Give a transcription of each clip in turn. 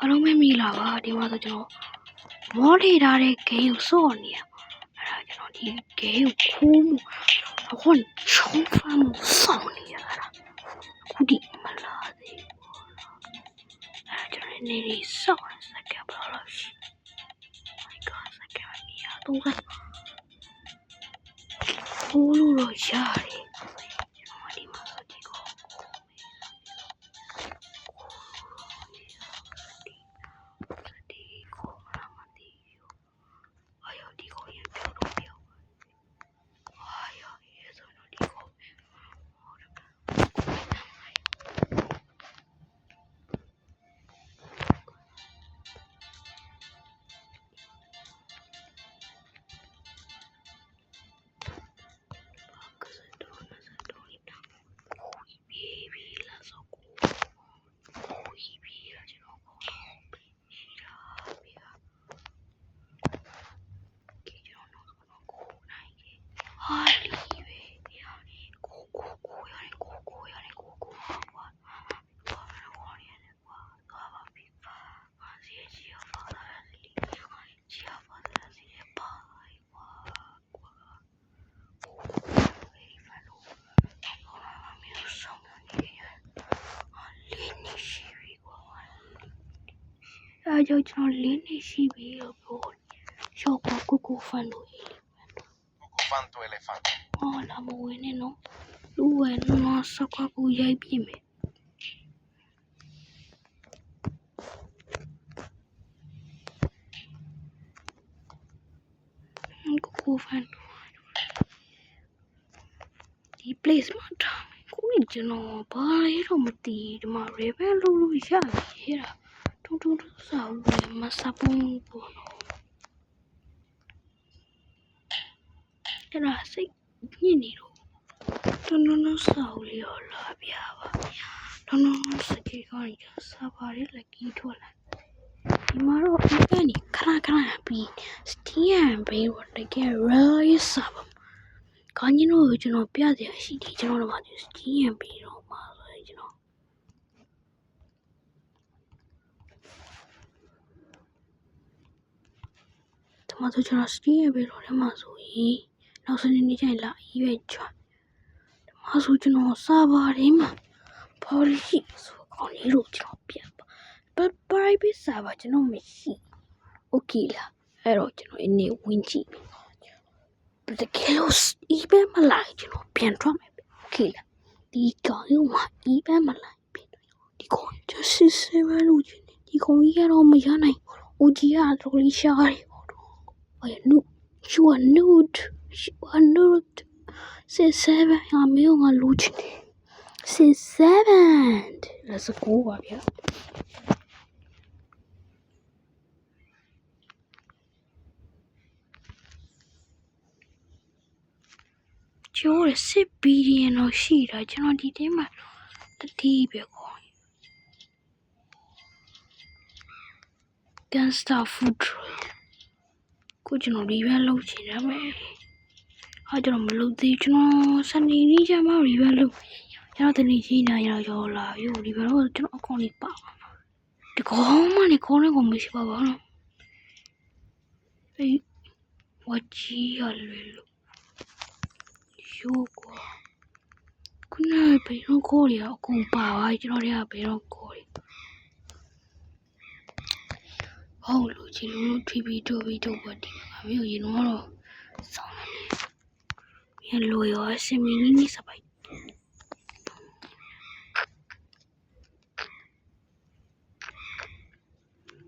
အားလုံးပဲမိလာပါဒီမှာဆိုကျွန်တော်မောထေထားတဲ့ဂိမ်းကိုစော့နေရအဲ့ဒါကျွန်တော်ဒီဂိမ်းကိုခိုးမှုအခုချုံဖမ်းမှုစောင့်နေရတာအခုဒီမလာသေးဘူးအဲ့ဒါကျွန်တော်နေနေစောင့်စက္ကန့်ဘယ်လောက်ရှိ my god စက္ကန့်မီရတော့ခိုးလို့တော့ရတယ်အဲ့ကြောင့်ကျွန်တော်လင်းနေရှိပြီလို့ပြောရှော့ကိုဖန်လို့Quanto elefante အော်လာမဝင်နဲ့နော်လူဝဲနော်ဆော့ကိုရိုက်ပြမယ်ကိုဖန်ဒီ place မှာထားကိုကျွန်တော်ဘာလဲတော့မသိဒီမှာ rebel လုပ်လို့ရပြီဟဲ့ထုံဆောက်လို့မစပုံးပေါ့နော်အဲ့ဒါစိတ်ညစ်နေတော့ထုံဆောက်လေးရောလာပြပါထုံစကေးကောင်းရစားပါလေလက်ကီထွက်လာဒီမှာတော့အကန်နေခဏပြီးစတီယန်ဘေးဝတ်တကယ် really စားပါခေါင်းကြီးတို့ကျွန်တော်ပြစရာရှိတယ်ကျွန်တော်တို့ကစတီယန်ဘေးတော့မှာဆိုရင်ကျွန်တော်ဒီမှာဆိုကျွန်တော်စတီယန်ဘေးတော့ထဲမှာဆိုရင်နောက်စနေနေ့ကျရင်လာအေးပဲချွတ်ဒီမှာဆိုကျွန်တော်စားပါတယ်မှာပေါ်ရှိဆိုခေါင်းကြီးတို့ကျွန်တော်ပြပါprivate server ကျွန်တော်မရှိ okay လားအဲ့တော့ကျွန်တော်အနေဝင်ကြည့်တကယ်လို့ even မလိုက်ကျွန်တော်ပြန်ထွက်မယ် okay လားဒီကောင်ကမှ even မလိုက်ပြန်ဒီကောင် just 7လို့ချင်းဒီကောင်ကြီးကတော့မရနိုင်ဘူး OG ကတော့လေးရှားတယ်အဲ့နု you are nude 7အမေကလူချင်း7 let's go ပါဗျာကျော်10 billion တော့ရှိတာကျွန်တော်ဒီတင်းမှာတတိပဲခေါ် Gangsta food ကိုကျွန်တော် review လုပ်ချင်တယ်မယ်ကျွန်တော်မလုပ်သေးကျွန်တော်စနေနေ့ကျမှ review လုပ်ကျွန်တော်တနေ့ကြီးနာရောလာပြီ review တော့ကျွန်တော်အကောင့်လေးပါဒီကောင်မနေခေါင်းနဲ့ကိုမရှိပါဘူးနော်ဝကြီးရလွယ်လို့ရိုးကွာခုနကဘယ်တော့ခေါ်ရအကုန်ပါသွားကျွန်တော်တွေကဘယ်တော့ခေါ်ရဟုတ်လို့ချီလို့ TV တို့ပါဒီမှာမျိုးရင်တော့ဆောင်းနေရလိုရောအစမီနီစပိုက်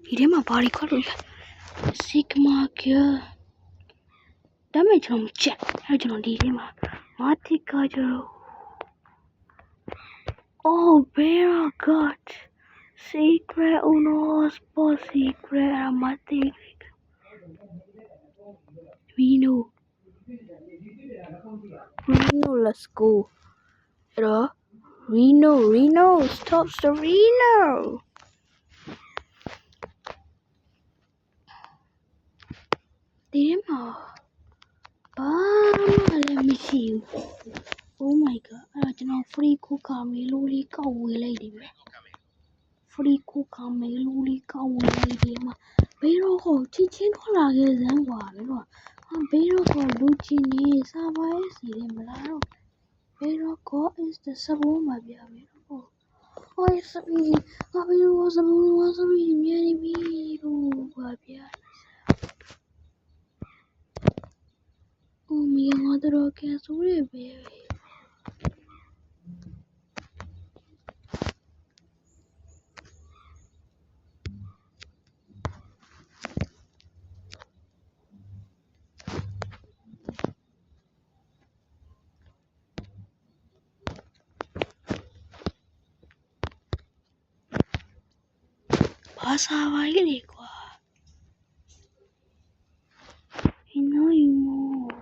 ဒီထဲမှာဘာတွေခေါ်လို့ရ Sigma Gear ဒါမဲ့ကျွန်တော်ချက်အဲ့ကျွန်တော်ဒီထဲမှာ Matica ကျတော့ Oh Vera got secret unos por secret Matic Reno let's go Reno stop the Reno let me see you oh my god ကျွန်တော် free coca မေလိုလေးကောက်ဝေးလိုက်တယ် free ကိုကောင်းမယ်လူလေးကောင်းဝင်နေဒီမှာဘေးတော့ဟောချင်းချင်းထွက်လာခဲ့စမ်းကွာဘေးတော့ဘေးတော့ကိုလူချင်းနေစာပါရဲ့စီတယ်မလားတော့ဘေးတော့ကို is the စဘောမှာပြဘေးတော့ဟိုစပီအဘေးတော့စဘောမြင်နေပြီလို့ပါပြအိုမီငါတို့ကဲဆိုရပဲ ဘာသာပါလေကွာဟင်းနိုးယူမို့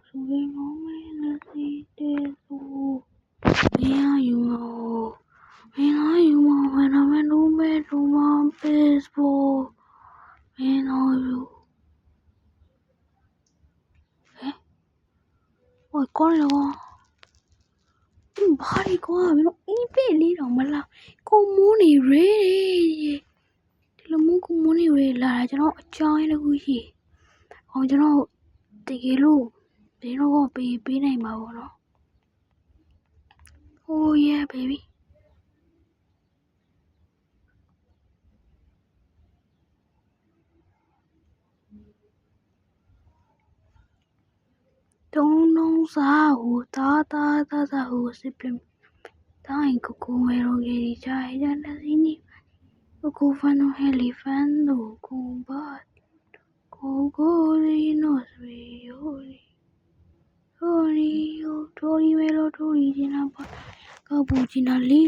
ဆိုရမောမဲလက်စီတဲဆိုမင်းယူမို့မင်းယူမို့မနူမဲလူမပေစပိုမင်းယူဟဲ့ဟိုကောလောဘာဒီကွာမင်းအင်းပေးလေးတော့မလားကိုမိုးနေရဲဒီလိုမျိုးကိုမိုးနေရဲလာတာကျွန်တော်အကြောင်းရင်းတစ်ခုရှိအောင်ကျွန်တော်တကယ်လို့ဒီတော့ပေးနိုင်မှာပေါ့နော် Oh yeah baby တုံးလုံးစားဟိုတာဟိုစစ်ပလင်တိုင်းကိုမဲရောကြီးကြိုင်ရတဲ့စီနီကိုဖန်နိုဟဲလီဖန်တို့ကိုဘာကိုရီနိုစရီယိုရီတိုရီမဲလိုတိုရီဂျီနာပါကပူဂျီနာလီ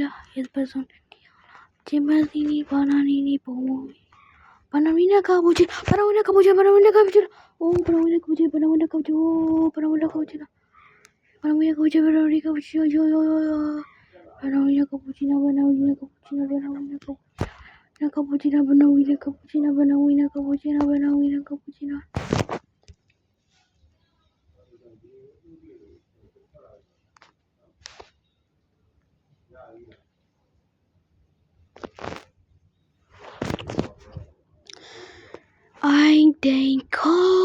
လာ his person ဂျင်မစီနီဘာနာနီပုံဘာနာမီနာကပူဂျီဘာနာဝနာကပူဂျီဘာနာဝနာကပူဂျီအိုဘာနာဝနာကပူဂျီဘာနာဝနာကပူဂျီဘာနာဝနာကပူဂျီဘာနာဝနာကပူဂျီဘာနာဝနာကပူဂျီယိုဘာနာဝနာကပူဂျီနာဘာနာဝနာကပူဂျီနာဘာနာဝနာကပူဂျီနာဘာနာဝနာကပူဂျီနာဘာနာဝနာကပူဂျီနာဘာနာဝနာကပူဂျီနာI think call